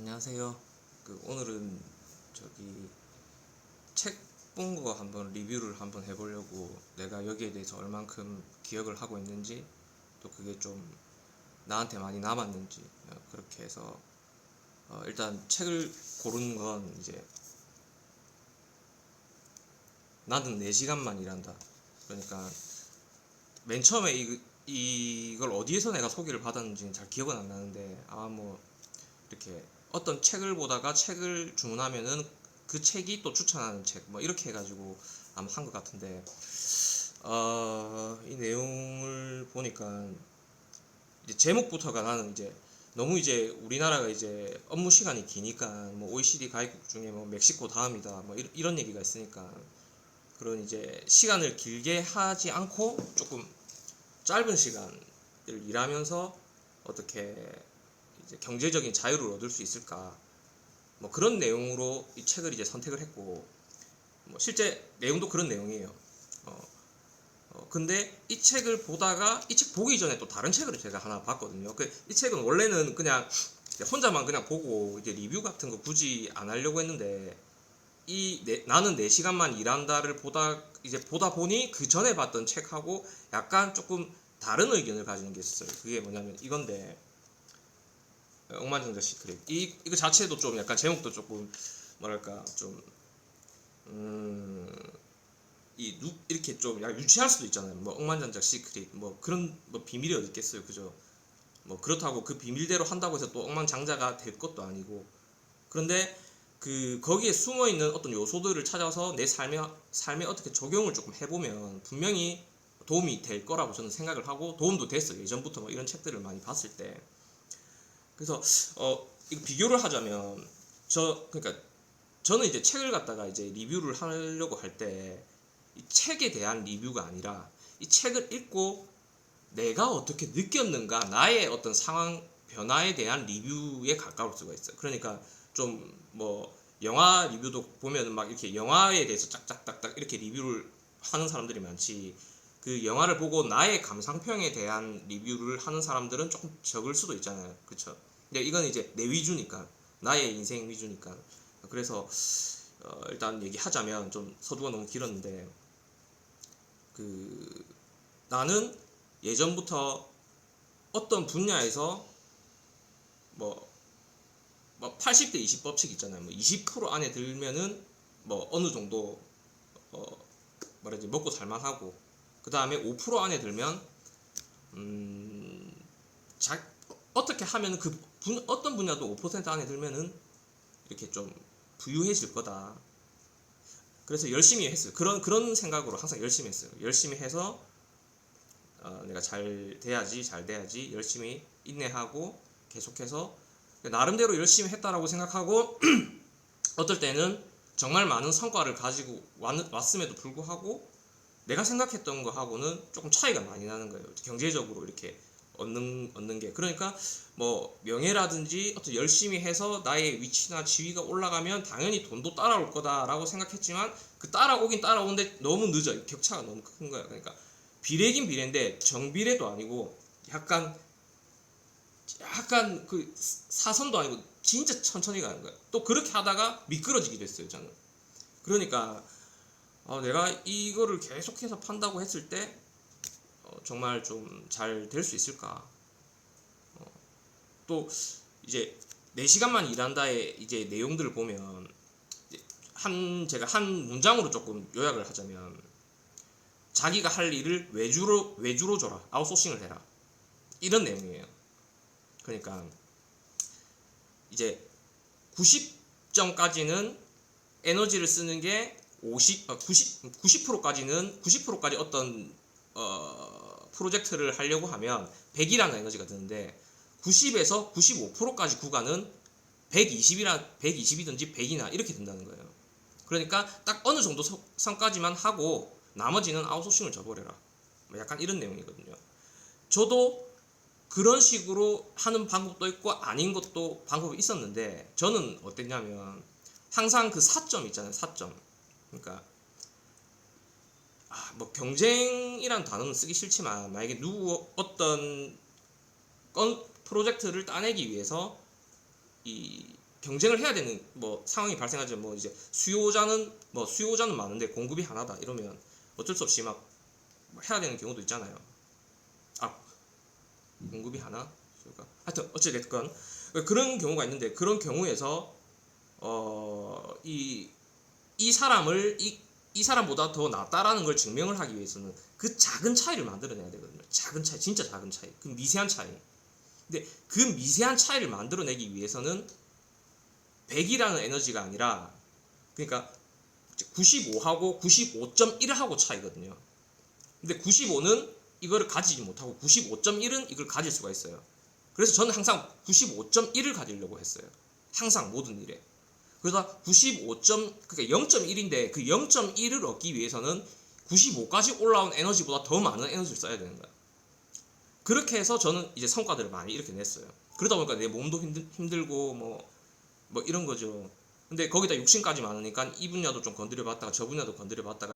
안녕하세요. 오늘은 책 본 거 한번 리뷰를 한번 해보려고, 내가 여기에 대해서 얼만큼 기억을 하고 있는지, 또 그게 좀 나한테 많이 남았는지, 그렇게 해서 일단 책을 고르는 건 이제 나는 4시간만 일한다. 그러니까 맨 처음에 이걸 어디에서 내가 소개를 받았는지는 잘 기억은 안 나는데, 아마 뭐 이렇게 어떤 책을 보다가 책을 주문하면은 그 책이 또 추천하는 책 뭐 이렇게 해가지고 아마 한 것 같은데, 이 내용을 보니까 이제 제목부터가, 나는 이제 너무 이제 우리나라가 이제 업무 시간이 기니까 뭐 OECD 가입국 중에 뭐 멕시코 다음이다 뭐 이런 얘기가 있으니까, 그런 이제 시간을 길게 하지 않고 조금 짧은 시간을 일하면서 어떻게 이제 경제적인 자유를 얻을 수 있을까, 뭐 그런 내용으로 이 책을 이제 선택을 했고, 뭐 실제 내용도 그런 내용이에요. 근데 이 책을 보다가, 이 책 보기 전에 또 다른 책을 제가 하나 봤거든요. 이 책은 원래는 그냥 혼자만 그냥 보고 이제 리뷰 같은 거 굳이 안 하려고 했는데, 나는 4시간만 일한다를 보다 보니 그 전에 봤던 책하고 약간 조금 다른 의견을 가지는 게 있었어요. 그게 뭐냐면 이건데, 억만장자 시크릿. 이거 자체도 좀 약간 제목도 조금 뭐랄까 좀 이렇게 좀 약간 유치할 수도 있잖아요. 뭐 억만장자 시크릿 뭐 그런 뭐 비밀이 어디 있겠어요, 그죠? 뭐 그렇다고 그 비밀대로 한다고 해서 또 억만장자가 될 것도 아니고. 그런데 거기에 숨어 있는 어떤 요소들을 찾아서 내 삶에 어떻게 적용을 조금 해보면 분명히 도움이 될 거라고 저는 생각을 하고, 도움도 됐어요. 예전부터 뭐 이런 책들을 많이 봤을 때. 그래서 이거 비교를 하자면, 그러니까 저는 이제 책을 갖다가 이제 리뷰를 하려고 할 때 이 책에 대한 리뷰가 아니라 이 책을 읽고 내가 어떻게 느꼈는가, 나의 어떤 상황 변화에 대한 리뷰에 가까울 수가 있어요. 그러니까 좀 뭐 영화 리뷰도 보면 막 이렇게 영화에 대해서 짝짝딱딱 이렇게 리뷰를 하는 사람들이 많지, 그 영화를 보고 나의 감상평에 대한 리뷰를 하는 사람들은 조금 적을 수도 있잖아요, 그렇죠? 근데 이건 이제 내 위주니까, 나의 인생 위주니까. 그래서 일단 얘기하자면, 좀 서두가 너무 길었는데, 그 나는 예전부터 어떤 분야에서 뭐, 80대 20 법칙 있잖아요. 뭐 20% 안에 들면은 뭐 어느 정도 어 말하지 먹고 살만하고, 그 다음에 5% 안에 들면 음, 자, 어떻게 하면 어떤 분야도 5% 안에 들면은 이렇게 좀 부유해질 거다. 그래서 열심히 했어요. 그런 생각으로 항상 열심히 했어요. 열심히 해서 내가 잘 돼야지 열심히 인내하고 계속해서 나름대로 열심히 했다라고 생각하고, 어떨 때는 정말 많은 성과를 가지고 왔음에도 불구하고 내가 생각했던 거하고는 조금 차이가 많이 나는 거예요. 경제적으로 이렇게 얻는 게. 그러니까 뭐 명예라든지 어떤 열심히 해서 나의 위치나 지위가 올라가면 당연히 돈도 따라올 거다라고 생각했지만, 그 따라오긴 따라오는데 너무 늦어요. 격차가 너무 큰 거예요. 그러니까 비례긴 비례인데 정비례도 아니고 약간 그 사선도 아니고 진짜 천천히 가는 거예요. 또 그렇게 하다가 미끄러지기도 했어요, 저는. 그러니까 내가 이거를 계속해서 판다고 했을 때 정말 좀 잘 될 수 있을까? 또 이제 4시간만 일한다의 이제 내용들을 보면, 제가 한 문장으로 조금 요약을 하자면, 자기가 할 일을 외주로 줘라, 아웃소싱을 해라, 이런 내용이에요. 그러니까 이제 90점까지는 에너지를 쓰는 게 90%까지 어떤 프로젝트를 하려고 하면 100이라는 에너지가 드는데, 90에서 95%까지 구간은 120이든지 100이나 이렇게 된다는 거예요. 그러니까 딱 어느 정도 선까지만 하고 나머지는 아웃소싱을 줘버려라, 뭐 약간 이런 내용이거든요. 저도 그런 식으로 하는 방법도 있고 아닌 것도 방법이 있었는데, 저는 어땠냐면 항상 그 4점 있잖아요, 4점. 그러니까 뭐 경쟁이란 단어는 쓰기 싫지만, 만약에 어떤 프로젝트를 따내기 위해서 이 경쟁을 해야 되는 뭐 상황이 발생하죠. 뭐 이제 수요자는 많은데 공급이 하나다 이러면 어쩔 수 없이 막뭐 해야 되는 경우도 있잖아요. 아, 공급이 하나? 그러니까 하여튼 어찌됐건 그런 경우가 있는데, 그런 경우에서 이 사람을 이 사람보다 더 낫다라는 걸 증명을 하기 위해서는 그 작은 차이를 만들어내야 되거든요. 작은 차이, 진짜 작은 차이, 그 미세한 차이. 근데 그 미세한 차이를 만들어내기 위해서는 100이라는 에너지가 아니라, 그러니까 95하고 95.1하고 차이거든요. 근데 95는 이거를 가지지 못하고 95.1은 이걸 가질 수가 있어요. 그래서 저는 항상 95.1을 가지려고 했어요. 항상 모든 일에. 그러다 그러니까 0.1인데 그 0.1을 얻기 위해서는 95까지 올라온 에너지보다 더 많은 에너지를 써야 되는 거야. 그렇게 해서 저는 이제 성과들을 많이 이렇게 냈어요. 그러다 보니까 내 몸도 힘들고 뭐 이런 거죠. 근데 거기다 욕심까지 많으니까 이 분야도 좀 건드려 봤다가 저 분야도 건드려 봤다가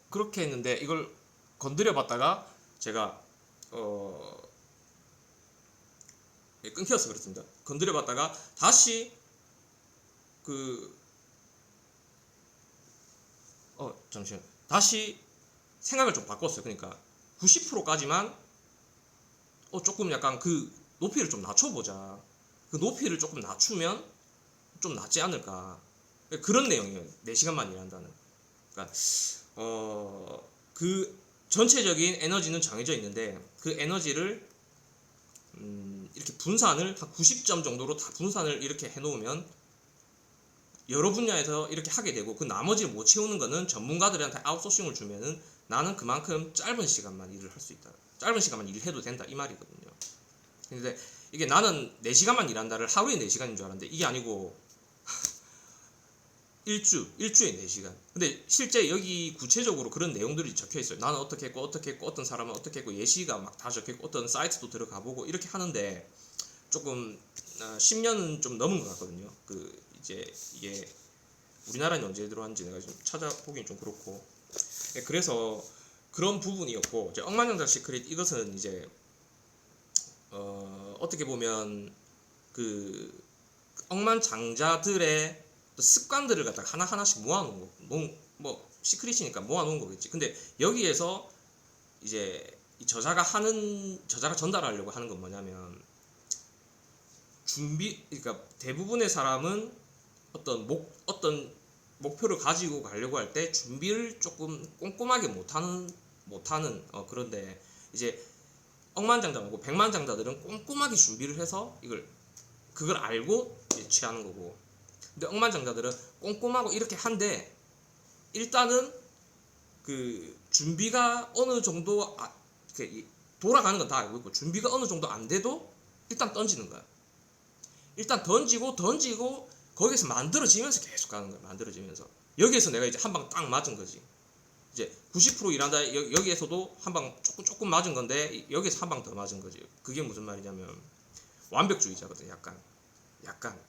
그렇게 했는데, 이걸 건드려 봤다가 제가 끊겨서 그렇습니다. 건드려 봤다가 다시 잠시만, 다시 생각을 좀 바꿨어요. 그러니까 90%까지만 조금 약간 그 높이를 좀 낮춰보자. 그 높이를 조금 낮추면 좀 낫지 않을까. 그런 내용이에요. 4시간만 일한다는. 그러니까 그 전체적인 에너지는 정해져 있는데 그 에너지를 이렇게 분산을 한 90점 정도로 다 분산을 이렇게 해놓으면 여러 분야에서 이렇게 하게 되고, 그 나머지를 못 채우는 거는 전문가들한테 아웃소싱을 주면은 나는 그만큼 짧은 시간만 일을 할 수 있다. 짧은 시간만 일을 해도 된다 이 말이거든요. 근데 이게 나는 4시간만 일한다를 하루에 4시간인 줄 알았는데 이게 아니고 일주에 4시간. 근데 실제 여기 구체적으로 그런 내용들이 적혀 있어요. 나는 어떻게 했고 어떤 사람은 어떻게 했고 예시가 막 다 적혀 있고 어떤 사이트도 들어가 보고 이렇게 하는데 조금 10년은 좀 넘은 것 같거든요. 이제 이게 우리나라는 언제 들어왔는지 내가 좀 찾아보긴 좀 그렇고. 그래서 그런 부분이었고, 이제 억만장자 시크릿 이것은 이제 어떻게 보면 그 억만장자들의 습관들을 갖다가 하나하나씩 모아놓은 거, 뭐 시크릿이니까 모아놓은 거겠지. 근데 여기에서 이제 이 저자가 전달하려고 하는 건 뭐냐면, 그러니까 대부분의 사람은 어떤 목표를 가지고 가려고 할 때 준비를 조금 꼼꼼하게 못하는 그런데 이제 억만장자 말고 백만장자들은 꼼꼼하게 준비를 해서 그걸 알고 이제 취하는 거고, 근데 억만장자들은 꼼꼼하고 이렇게 한데 일단은 그 준비가 어느 정도 돌아가는 건 다 알고 있고 준비가 어느 정도 안 돼도 일단 던지는 거야. 일단 던지고 거기서 만들어지면서 계속 가는 거야. 만들어지면서 여기에서 내가 이제 한 방 딱 맞은 거지. 이제 90% 일한다 여기에서도 한 방 조금 맞은 건데 여기에서 한 방 더 맞은 거지. 그게 무슨 말이냐면 완벽주의자거든. 약간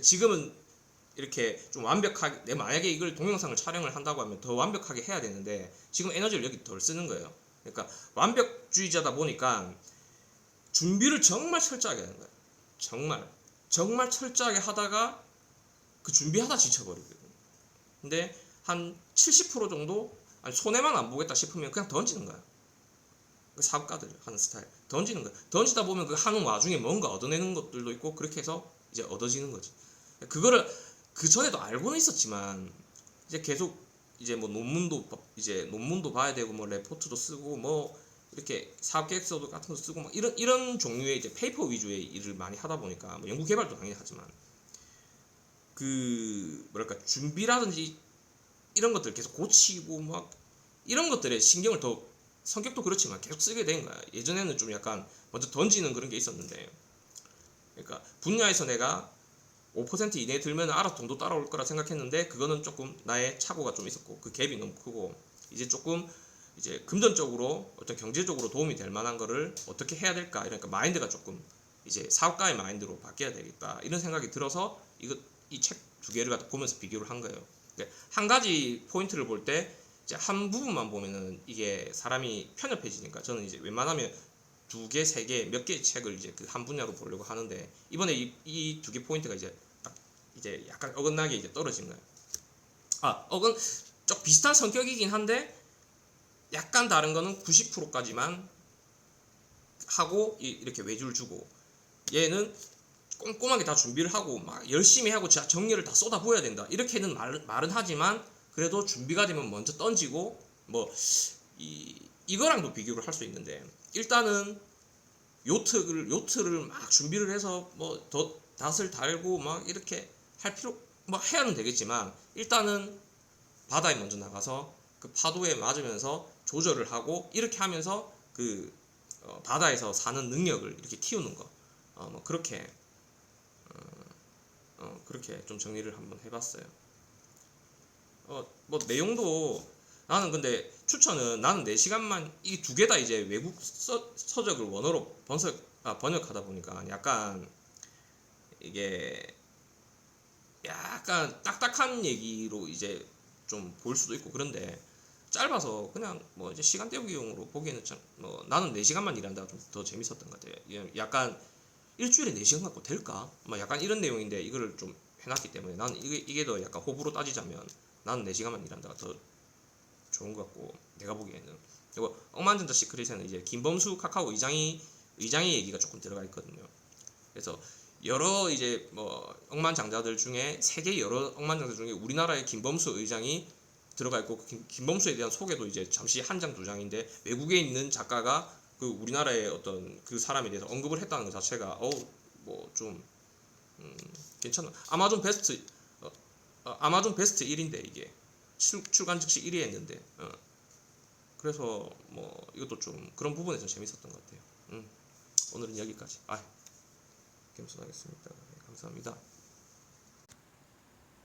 지금은 이렇게 좀 완벽하게, 내 만약에 이걸 동영상을 촬영을 한다고 하면 더 완벽하게 해야 되는데 지금 에너지를 여기 덜 쓰는 거예요. 그러니까 완벽주의자다 보니까 준비를 정말 철저하게 하는 거야. 정말 철저하게 하다가 그 준비하다 지쳐버리거든. 근데 한 70% 정도 손해만 안 보겠다 싶으면 그냥 던지는 거야. 그 사업가들 하는 스타일 던지는 거야. 던지다 보면 그 하는 와중에 뭔가 얻어내는 것들도 있고 그렇게 해서 이제 얻어지는 거지. 그거를 그 전에도 알고는 있었지만 이제 계속 이제 뭐 논문도 봐야 되고 뭐 레포트도 쓰고 뭐 이렇게 사업 계획서 같은 거 쓰고 막 이런 종류의 이제 페이퍼 위주의 일을 많이 하다 보니까 뭐 연구 개발도 당연히 하지만 그 뭐랄까 준비라든지 이런 것들 계속 고치고 막 이런 것들에 신경을 더, 성격도 그렇지만 계속 쓰게 된 거야. 예전에는 좀 약간 먼저 던지는 그런 게 있었는데, 그러니까 분야에서 내가 5% 이내에 들면 알아서 돈도 따라올 거라 생각했는데 그거는 조금 나의 착오가 좀 있었고 그 갭이 너무 크고 이제 조금 이제 금전적으로 어떤 경제적으로 도움이 될 만한 거를 어떻게 해야 될까, 이러니까 마인드가 조금 이제 사업가의 마인드로 바뀌어야 되겠다 이런 생각이 들어서 이 책 2개를 갖다 보면서 비교를 한 거예요. 한 가지 포인트를 볼 때 이제 한 부분만 보면은 이게 사람이 편협해지니까 저는 이제 웬만하면 두 개, 세 개, 몇 개의 책을 이제 그 한 분야로 보려고 하는데 이번에 이 두 개 포인트가 이제 딱 이제 약간 어긋나게 이제 떨어진 거예요. 좀 비슷한 성격이긴 한데 약간 다른 거는 90%까지만 하고 이렇게 외주를 주고, 얘는 꼼꼼하게 다 준비를 하고 막 열심히 하고 진짜 정리를 다 쏟아부어야 된다 이렇게는 말은 하지만 그래도 준비가 되면 먼저 던지고 뭐 이거랑도 비교를 할 수 있는데, 일단은 요트를 막 준비를 해서 뭐 닷을 달고 막 이렇게 할 필요 뭐 해야는 되겠지만, 일단은 바다에 먼저 나가서 그 파도에 맞으면서 조절을 하고 이렇게 하면서 그 바다에서 사는 능력을 이렇게 키우는 거, 뭐 그렇게 좀 정리를 한번 해봤어요. 뭐 내용도 나는 근데 추천은, 나는 4시간만 이 두 개 다 이제 외국 서적을 원어로 번역하다 보니까 약간 이게 약간 딱딱한 얘기로 이제 좀 보일 수도 있고 그런데, 짧아서 그냥 뭐 이제 시간 때우기용으로 보기에는 참 나는 4시간만 일한다가 좀 더 재밌었던 것 같아요. 약간 일주일에 4시간 갖고 될까? 막 약간 이런 내용인데 이거를 좀 해놨기 때문에 나는 이게 더 약간 호불호 따지자면 나는 4시간만 일한다가 더 좋은 것 같고, 내가 보기에는. 그리고 억만장자 시크릿에는 이제 김범수 카카오 의장의 얘기가 조금 들어가 있거든요. 그래서 여러 이제 뭐 억만장자들 중에 세계 여러 억만장자 중에 우리나라의 김범수 의장이 들어가 있고, 김범수에 대한 소개도 이제 잠시 한 장 두 장인데 외국에 있는 작가가 그 우리나라의 어떤 그 사람에 대해서 언급을 했다는 것 자체가 뭐 좀 괜찮아. 아마존 베스트 1인데 이게 출간 즉시 1위 했는데, 그래서 뭐 이것도 좀 그런 부분에서 재밌었던 것 같아요. 오늘은 여기까지. 겸손하겠습니다. 네, 감사합니다.